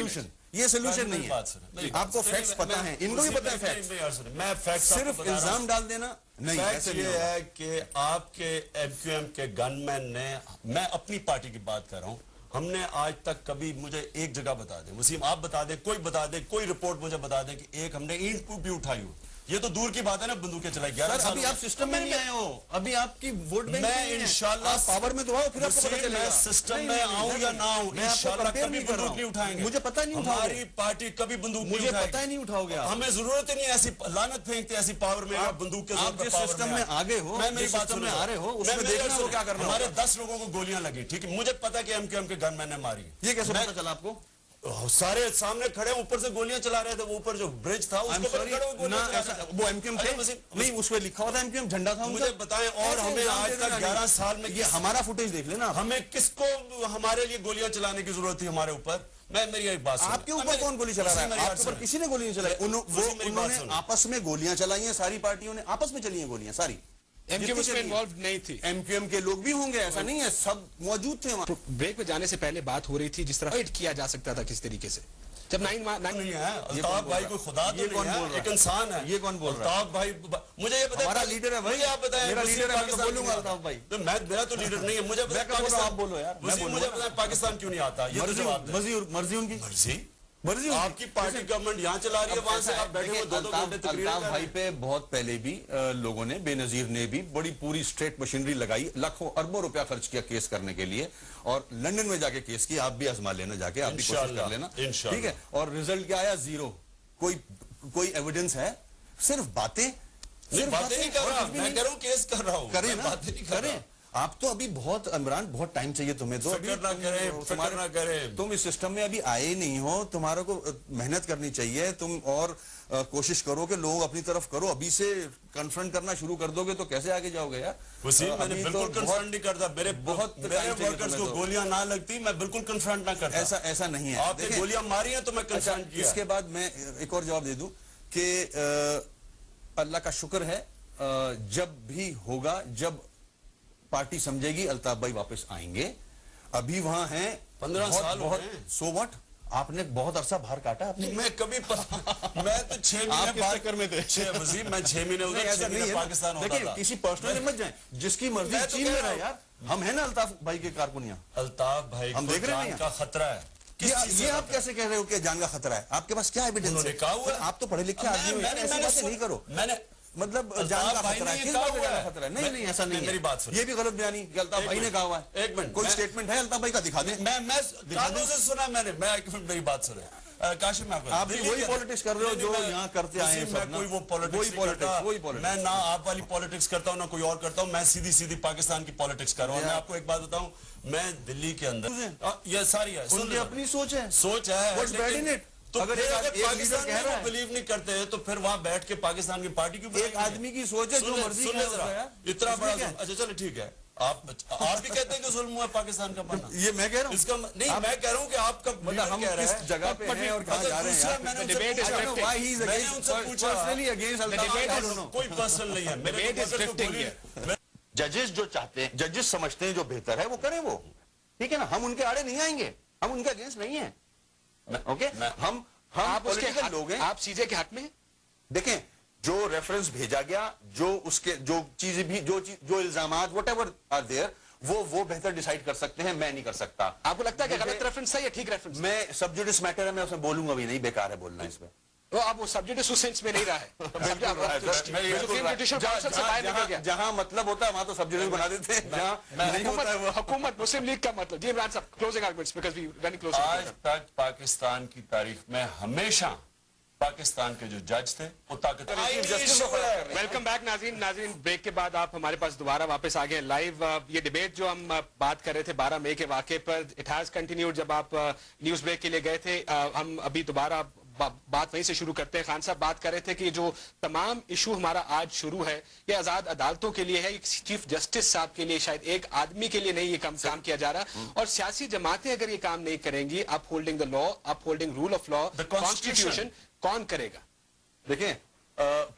Solution, یہ solution نہیں ہے. آپ کو فیکٹس پتا ہیں, ان کو بھی پتا ہے فیکٹس, صرف الزام ڈال دینا نہیں. فیکٹ یہ ہے کہ آپ کے ایم کیو ایم کے گن مین نے, میں اپنی پارٹی کی بات کر رہا ہوں, ہم نے آج تک کبھی, مجھے ایک جگہ بتا دیں وسیم, آپ بتا دیں, کوئی بتا دیں, کوئی رپورٹ مجھے بتا دیں کہ ایک ہم نے اینٹ بھی اٹھائی ہو. یہ تو دور کی بات ہے نا, بندوقیں چلائی. ابھی آپ سسٹم میں نہیں آئے ہو, ابھی آپ کی ووٹ بینک میں انشاءاللہ پاور میں تو آؤ, پھر آپ کو پتہ چلے گا سسٹم میں آؤں یا نہ آؤں, انشاءاللہ کبھی بندوق نہیں اٹھائیں گے. مجھے پتہ نہیں اٹھاؤ, ہماری پارٹی کبھی بندوق نہیں مجھے اٹھائے پتہ ہی نہیں اٹھاؤ گے. ہمیں ضرورت ہی نہیں ایسی لعنت پھینکتے ایسی پاور میں, بندوق کے آپ جس سسٹم میں آگے ہو, میری بات سسٹم میں آ رہے ہو, اس میں دیکھنا ہو کیا کرنا. ہمارے 10 لوگوں کو گولیاں لگی, ٹھیک ہے, مجھے پتا کہ ایم کیو ایم کے گن مین نے ماری. یہ کیسے پتا چلا آپ کو؟ سارے سامنے کھڑے اوپر سے گولیاں چلا رہے تھے, وہ اوپر جو برج تھا اس کے اوپر کھڑے ہوئے گولیاں چلا رہے تھے. وہ ایم کیو ایم تھے نہیں, اس پہ لکھا ہوا تھا ایم کیو ایم, جھنڈا تھا. مجھے بتائیں, اور ہمیں آج تک 11 سال میں, یہ ہمارا فوٹیج دیکھ لینا, ہمیں کس کو ہمارے لیے گولیاں چلانے کی ضرورت تھی ہمارے اوپر. میری ایک بات, آپ کے اوپر کون گولی چلا رہا ہے؟ آپ کے اوپر کسی نے گولی نہیں چلائی. انہوں نے آپس میں گولیاں چلائی ہیں, ساری پارٹیوں نے آپس میں چلی ہیں گولیاں ساری. ایم کیو ایم اس میں انوالو نہیں تھی. ایم کیو ایم کے لوگ بھی ہوں گے, ایسا نہیں ہے, سب موجود تھے وہاں. بریک میں جانے سے پہلے بات ہو رہی تھی جس طرح فائٹ کیا جا سکتا تھا کس طریقے سے, جب نہیں ہے الطاف بھائی کوئی خدا تو نہیں ہے, ایک انسان ہے. یہ کون بول رہا ہے؟ الطاف بھائی, مجھے یہ بتائیں, ہمارا لیڈر ہے بھائی, آپ بتائیں, میرا لیڈر ہے, میں تو بولوں گا الطاف بھائی. میرا تو لیڈر نہیں ہے, مجھے بتائیں آپ بولو یار, مجھے بتائیں پاکستان کیوں نہیں آتا, یہ تو جواب دیں. مرضی ان کی, مرضی آپ کی پارٹی گورنمنٹ یہاں چلا رہی ہے, وہاں سے آپ بیٹھے ہوئے 2-2 گھنٹے تقریر الطاف بھائی پہ بہت پہلے بھی لوگوں نے, بے نظیر نے بھی بڑی پوری اسٹیٹ مشینری لگائی, لاکھوں اربوں روپیہ خرچ کیا کیس کرنے کے لیے, اور لنڈن میں جا کے کیس کی. آپ بھی آزما لینا جا کے, آپ بھی کوشش کر لینا, ٹھیک ہے. اور ریزلٹ کیا آیا؟ زیرو. کوئی ایویڈنس ہے؟ صرف باتیں. باتیں نہیں کر رہا, میں کہہ رہا ہوں کیس کر رہا ہوں. کریں نا, کریں. آپ تو ابھی بہت, عمران بہت ٹائم چاہیے تمہیں, تو فکر نہ کریں, تم اس سسٹم میں ابھی آئے نہیں ہو, تمہارے کو محنت کرنی چاہیے. تم اور کوشش کرو کہ لوگ اپنی طرف کرو. ابھی سے کنفرنٹ کرنا شروع کر دو گے تو کیسے آگے جاؤ گے یار؟ وسیم, میں نے بالکل کنفرنٹ نہیں کرتا, میرے ورکرز کو گولیاں نہ لگتی, میں بالکل کنفرنٹ نہ کرتا. ایسا نہیں ہے. آپ نے گولیاں ماری ہیں تو میں کنفرنٹ کیا. اس کے بعد میں ایک اور جواب دے دوں کہ اللہ کا شکر ہے, جب بھی ہوگا, جب پارٹی سمجھے گی, الطاف بھائی واپس آئیں گے. ابھی وہاں ہیں 15 سال ہو گئے. سو واٹ, آپ نے بہت عرصہ باہر کاٹا. میں کبھی میں تو 6 مہینے باہر کر میں تھے. میں 6 مہینے ادھر پاکستان ہوتا تھا. کسی پرسنل میں مت جائیں, جس کی مرضی چین میں رہے یار. ہم ہیں نا الطاف بھائی کے کارکنیاں. الطاف بھائی ہم دیکھ رہے ہیں کا خطرہ ہے. یہ آپ کیسے کہہ رہے ہو کہ جان کا خطرہ ہے؟ آپ کے پاس کیا ایویڈنس ہے؟ آپ تو پڑھے لکھے آدمی ہو, ایسی باتیں نہیں کرو. مطلب جان کا خطرہ ہے, کس بات کا جان کا خطرہ ہے؟ نہیں ایسا نہیں ہے, یہ بھی غلط بیانی کہ الطاف بھائی نے کہا ہوا ہے. ایک منٹ, کوئی سٹیٹمنٹ ہے الطاف بھائی کا؟ دکھا دیں. میں کانوں سے سنا, میں ایک منٹ میری بات سنیں. کاشم, آپ بھی وہی پولیٹکس کر رہے ہو جو یہاں کرتے آئے ہیں. میں کوئی وہ پولیٹکس, میں نہ آپ والی پولیٹکس کرتا ہوں نہ کوئی اور کرتا ہوں. میں سیدھی پاکستان کی پولیٹکس کر رہا ہوں. میں آپ کو ایک بات بتاؤں, میں دلی کے اندر یہ ساری ہے, ان کی اپنی سوچ ہے, سوچ ہے. تو اگر پاکستان میں وہ بلیو نہیں کرتے تو پھر وہاں بیٹھ کے پاکستان کی پارٹی کی ایک آدمی کی سوچ ہے, جو مرضی اتنا بڑا. اچھا چلو ٹھیک ہے, آپ بھی کہتے ہیں کہ ظلم ہوا ہے پاکستان کا بننا. یہ میں کہہ رہا ہوں, اس کا نہیں, میں کہہ رہا ہوں کہ آپ کا ہم کس جگہ پہ ہیں اور کہاں جا رہے ہیں. میں نے ان سے پوچھا, کوئی پرسنل نہیں ہے. ججز جو چاہتے ہیں, ججز سمجھتے ہیں جو بہتر ہے وہ کریں, وہ ٹھیک ہے نا. ہم ان کے آڑے نہیں آئیں گے, ہم ان کے اگینسٹ نہیں ہیں. اوکے, ہم پولیٹیکل لوگ ہیں. آپ سیجے کے حق میں دیکھیں, جو ریفرنس بھیجا گیا, جو چیزیں بھی, جو الزامات وٹ ایور آر دیئر, وہ بہتر ڈیسائیڈ کر سکتے ہیں, میں نہیں کر سکتا. آپ کو لگتا ہے کہ غلط ریفرنس ہے یا ٹھیک ریفرنس؟ میں سبجیکٹس میٹر ہے, میں اس میں بولوں گا بھی نہیں, بیکار ہے بولنا اس میں. آپ وہ سبجیکٹس اس سینس میں نہیں رہا ہے. جہاں مطلب ہوتا ہے وہاں تو سبجیکٹس بنا دیتے ہیں, جہاں نہیں ہوتا ہے وہ حکومت. مسلم لیگ کا مطلب, جی عمران صاحب closing arguments because we running close. آج تک پاکستان کی تاریخ میں ہمیشہ پاکستان کے جو جج تھے وہ طاقت. ویلکم بیک ناظرین, بریک کے بعد آپ ہمارے پاس دوبارہ واپس آ گئے لائیو. یہ ڈیبیٹ جو ہم بات کر رہے تھے 12 مئی کے واقعے پر, اٹ ہیز کنٹینیوڈ. جب آپ نیوز بریک کے لیے گئے تھے, ہم ابھی دوبارہ بات وہیں سے شروع کرتے ہیں. خان صاحب بات کر رہے تھے کہ جو تمام ایشو ہمارا آج شروع ہے یہ آزاد عدالتوں کے لیے ہے, چیف جسٹس صاحب کے لیے, شاید ایک آدمی کے لیے نہیں یہ کام کیا جا رہا. اور سیاسی جماعتیں اگر یہ کام نہیں کریں گی, upholding the law, upholding rule of law, constitution, کون کرے گا؟ دیکھیں,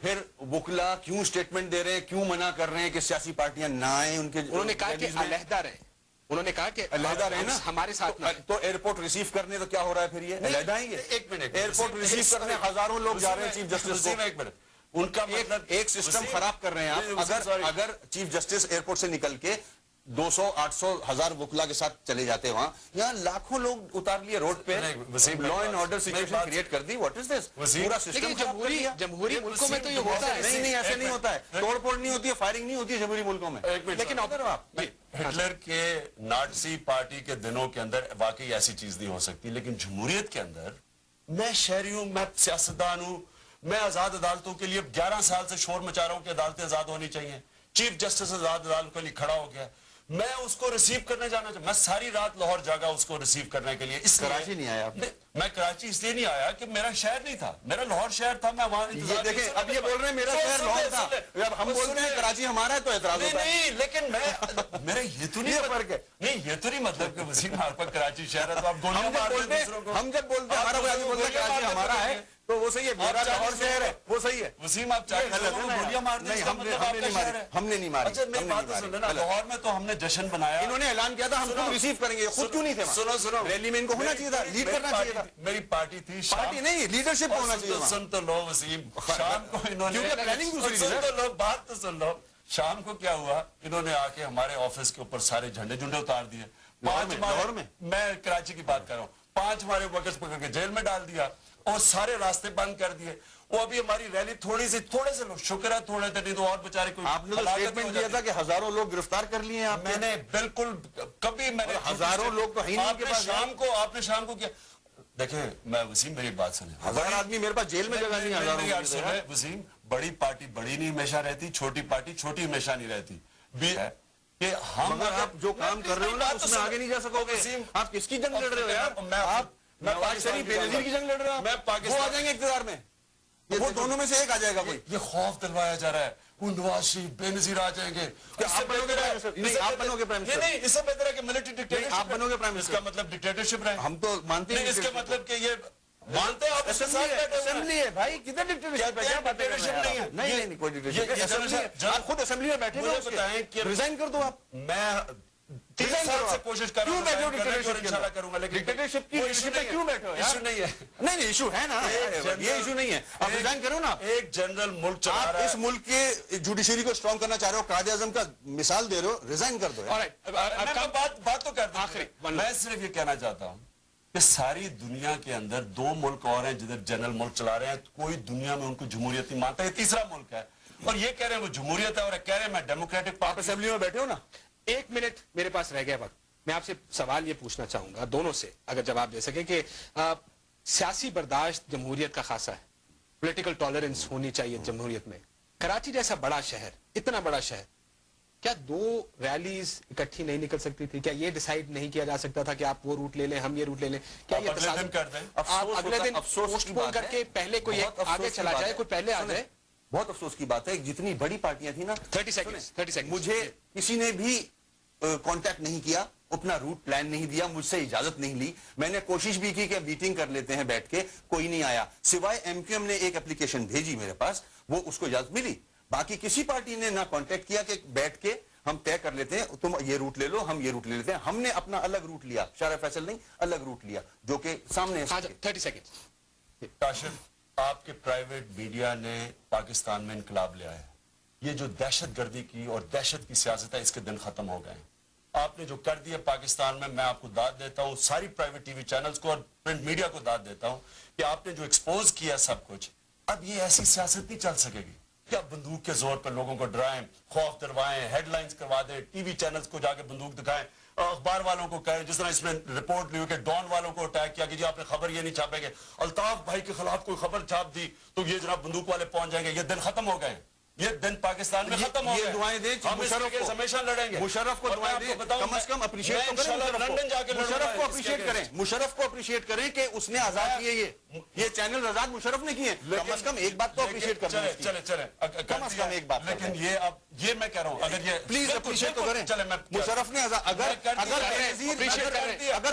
پھر وکلا کیوں سٹیٹمنٹ دے رہے ہیں, کیوں منع کر رہے ہیں کہ سیاسی پارٹیاں نہ آئیں ان کے. انہوں نے کہا کہ علیحدہ رہیں. انہوں نے کہا کہ علیحدہ رہے نا ہمارے ساتھ نہ تو ایئرپورٹ ریسیو کرنے تو کیا ہو رہا ہے پھر یہ علیحدہ ہیں یہ ایک منٹ ایئرپورٹ ریسیو کرنے ہزاروں لوگ جا رہے ہیں چیف جسٹس کو ایک منٹ ان کا مطلب ایک سسٹم خراب کر رہے ہیں آپ اگر چیف جسٹس ایئرپورٹ سے نکل کے 200 800 1000 وکلا کے ساتھ چلے جاتے وہاں یہاں لاکھوں لوگ اتار لیے روڈ پہ law and order situation create کر دی واٹ از دس پورا سسٹم جمہوری ملکوں میں تو یہ ہوتا ہے نہیں ایسے نہیں ہوتا ہے توڑ پھوڑ نہیں ہوتی ہے فائرنگ نہیں ہوتی ہے جمہوری ملکوں میں لیکن ہٹلر کے نازی پارٹی کے دنوں کے اندر واقعی ایسی چیز نہیں ہو سکتی لیکن جمہوریت کے اندر میں شہری ہوں میں سیاستدان ہوں میں آزاد عدالتوں کے لیے 11 سال سے شور مچا رہا ہوں کہ عدالتیں آزاد ہونی چاہیے چیف جسٹس آزاد عدالت کے لیے کھڑا ہو گیا میں اس کو ریسیو کرنے جانا چاہتا میں ساری رات لاہور جاگا اس کو ریسیو کرنے کے لیے اس کراچی نہیں آیا میں کراچی اس لیے نہیں آیا کہ میرا شہر نہیں تھا میرا لاہور شہر تھا میں وہاں یہ دیکھیں اب یہ بول رہے ہیں میرا شہر لاہور تھا جب ہم بولتے ہیں کراچی ہمارا ہے تو اعتراض ہوتا ہے نہیں لیکن میرا یہ تو نہیں فرق ہے نہیں یہ تو نہیں مطلب کہ وسیم آپ کا کراچی شہر ہے تو آپ گولیاں مارتے ہیں دوسروں کو ہم جب بولتے ہیں ہمارا کوئی آدمی بولتا ہے کراچی ہمارا ہے تو وہ صحیح ہے میرا لاہور شہر ہے وہ صحیح ہے وسیم آپ گولیاں مارتے ہیں ہم نے نہیں ماری اچھا میری بات تو سن لینا لاہور میں تو ہم نے جشن بنایا انہوں نے اعلان کیا تھا ہم خود ریسیو کریں گے خود کیوں نہیں تھے سنو ریلی میں ان کو ہونا چاہیے تھا لیڈ کرنا چاہیے تھا میری پارٹی تھی پارٹی نہیں لیڈرشپ ہونا چاہیے سن تو لو وسیم شام کو انہوں نے پلاننگ دوسری سن تو لو بات تو سن لو شام کو کیا ہوا انہوں نے آ کے ہمارے آفس کے اوپر سارے جھنڈے جھنڈے اتار دیے لاہور میں میں کراچی کی بات کر رہا ہوں 5 ہمارے ورکرز پکڑ کے جیل میں ڈال دیا اور سارے راستے بند کر دیے وہ ابھی ہماری ریلی تھوڑے سے لوگ شکر ہے تھوڑے تھے نہیں تو اور بیچارے کوئی آپ نے تو اسٹیٹمنٹ دیا تھا کہ ہزاروں لوگ گرفتار کر لیے ہیں میں نے بالکل کبھی میں نے ہزاروں لوگ تو ہیں آپ نے شام کو کیا دیکھیں میں وسیم میری بات سنیں 1000 آدمی میرے پاس جیل میں جگہ نہیں ہزاروں وسیم بڑی پارٹی بڑی نہیں ہمیشہ رہتی چھوٹی پاٹی چھوٹی ہمیشہ نہیں رہتی کہ ہم مگر آپ جو کام کر رہے ہو نا اس میں آگے نہیں جا سکو گے آپ کس کی جنگ لڑ رہے ہو یار آپ نواز شریف بے نظیر کی جنگ لڑ رہے ہو میں وہ آ جائیں گے اقتدار میں وہ دونوں میں سے ایک آ جائے گا کوئی یہ خوف دلوایا جا رہا ہے وہ نواز شریف بے نظیر آ جائیں گے آپ بنو گے پرائم منسٹر نہیں اس سے بہتر ہے کہ ملٹری ڈکٹیٹرشپ آپ بنو گے پرائم اس منسٹر کا مطلب ڈکٹیٹرشپ رہے ہم تو مانتے ہیں اس کا مطلب کہ یہ مانتے ہیں آپ اسمبلی ہے بھائی کدھر ڈکٹیٹرشپ ہے کیا باتیں کر رہے ہیں نہیں کوئی ڈکٹیٹرشپ آپ خود اسمبلی میں بیٹھے مجھے بتائیں کہ ریزائن کر دو آپ میں 3 سال سے کوشش کر رہا ہوں کروں گا لیکن ڈکٹیٹرشپ کی کیوں بیٹھے ہو ایشو نہیں ہے نہیں ایشو ہے نا یہ ایشو نہیں ہے آپ ریزائن کرو نا ایک جنرل ملک چلا آپ رہا ہے اس ملک کے جوڈیشری کو اسٹرانگ کرنا چاہ رہے ہو قائد اعظم کا مثال دے رہے ہو ریزائن کر دو بات تو کر دوں میں صرف یہ کہنا چاہتا ہوں کہ ساری دنیا کے اندر 2 ملک اور ہیں جدھر جنرل ملک چلا رہے ہیں کوئی دنیا میں ان کو جمہوریت نہیں مانتا یہ تیسرا ملک ہے اور یہ کہہ رہے ہیں وہ جمہوریت ہے اور کہہ رہے ہیں میں ڈیموکریٹک آپ اسمبلی میں بیٹھے ہو نا 1 منٹ میرے پاس رہ گیا وقت میں آپ سے سوال یہ پوچھنا چاہوں گا دونوں سے اگر جواب دے سکیں کہ سیاسی برداشت جمہوریت کا خاصا ہے پولیٹیکل ٹالرنس ہونی چاہیے جمہوریت میں کراچی جیسا بڑا شہر اتنا بڑا شہر کیا 2 ریلیز اکٹھی نہیں نکل سکتی تھی کیا یہ ڈیسائیڈ نہیں کیا جا سکتا تھا کہ آپ وہ روٹ لے لیں ہم یہ روٹ لے لیں کیا یہ آپ اگلے دن پوسٹ پون کر کے پہلے کوئی آگے چلا جائے کوئی پہلے آ جائے بہت افسوس کی بات ہے جتنی بڑی پارٹیاں تھیں نا 30 سیکنڈ مجھے کسی نے بھی کانٹیکٹ نہیں کیا اپنا روٹ پلان نہیں دیا مجھ سے اجازت نہیں لی میں نے کوشش بھی کی کہ میٹنگ کر لیتے ہیں بیٹھ کے کوئی نہیں آیا سوائے ایم کیو ایم نے ایک اپلیکیشن بھیجی میرے پاس وہ اس کو اجازت ملی باقی کسی پارٹی نے نہ کانٹیکٹ کیا کہ بیٹھ کے ہم طے کر لیتے ہیں تم یہ روٹ لے لو ہم یہ روٹ لے لیتے ہیں ہم نے اپنا الگ روٹ لیا شارع فیصل نہیں الگ روٹ لیا جو کہ سامنے 30 سیکنڈ کاشف آپ کے پرائیویٹ میڈیا نے پاکستان میں انقلاب لے آیا یہ جو دہشت گردی کی اور دہشت کی سیاست ہے اس کے دن ختم ہو گئے ہیں آپ نے جو کر دیا پاکستان میں آپ کو داد دیتا ہوں ساری پرائیویٹ ٹی وی چینلز کو اور پرنٹ میڈیا کو داد دیتا ہوں کہ آپ نے جو ایکسپوز کیا سب کچھ اب یہ ایسی سیاست نہیں چل سکے گی کیا بندوق کے زور پر لوگوں کو ڈرائیں خوف دلوائیں ہیڈ لائنز کروا دیں ٹی وی چینلز کو جا کے بندوق دکھائیں اخبار والوں کو کہیں جس طرح اس میں رپورٹ لی کہ ڈان والوں کو اٹیک کیا کہ جی آپ نے خبر یہ نہیں چھاپیں گے الطاف بھائی کے خلاف کوئی خبر چھاپ دی تو یہ جناب بندوق والے پہنچ جائیں گے یہ دن ختم ہو گئے یہ دن پاکستان میں ختم ہو گئے دعائیں دیں ہمیشہ لڑیں گے مشرف کو دعائیں دیں کم از کم اپریشیٹ تو کریں لندن جا کے مشرف کو اپریشیٹ کریں مشرف کو اپریشیٹ کریں کہ اس نے آزاد کیے یہ چینل آزاد مشرف نے کیے کم از کم ایک بات تو اپریشیٹ کریں چلیں کم از کم ایک بات لیکن یہ میں کہہ رہا ہوں اگر یہ پلیز اپریشیٹ تو کریں مشرف نے اگر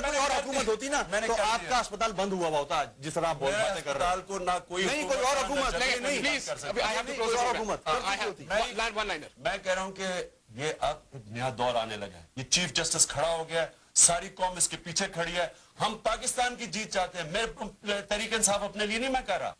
کوئی اور حکومت ہوتی نا تو آپ کا اسپتال بند ہوا ہوتا جس طرح آپ باتیں کر رہے ہیں کو نہ کوئی نہیں کوئی اور حکومت نہیں کوئی اور حکومت I have one liner. میں کہہ رہا ہوں کہ یہ اب ایک نیا دور آنے لگا ہے. یہ چیف جسٹس کھڑا ہو گیا ہے, ساری قوم اس کے پیچھے کھڑی ہے. ہم پاکستان کی جیت چاہتے ہیں. میں تحریک انصاف اپنے لیے نہیں میں کہہ رہا.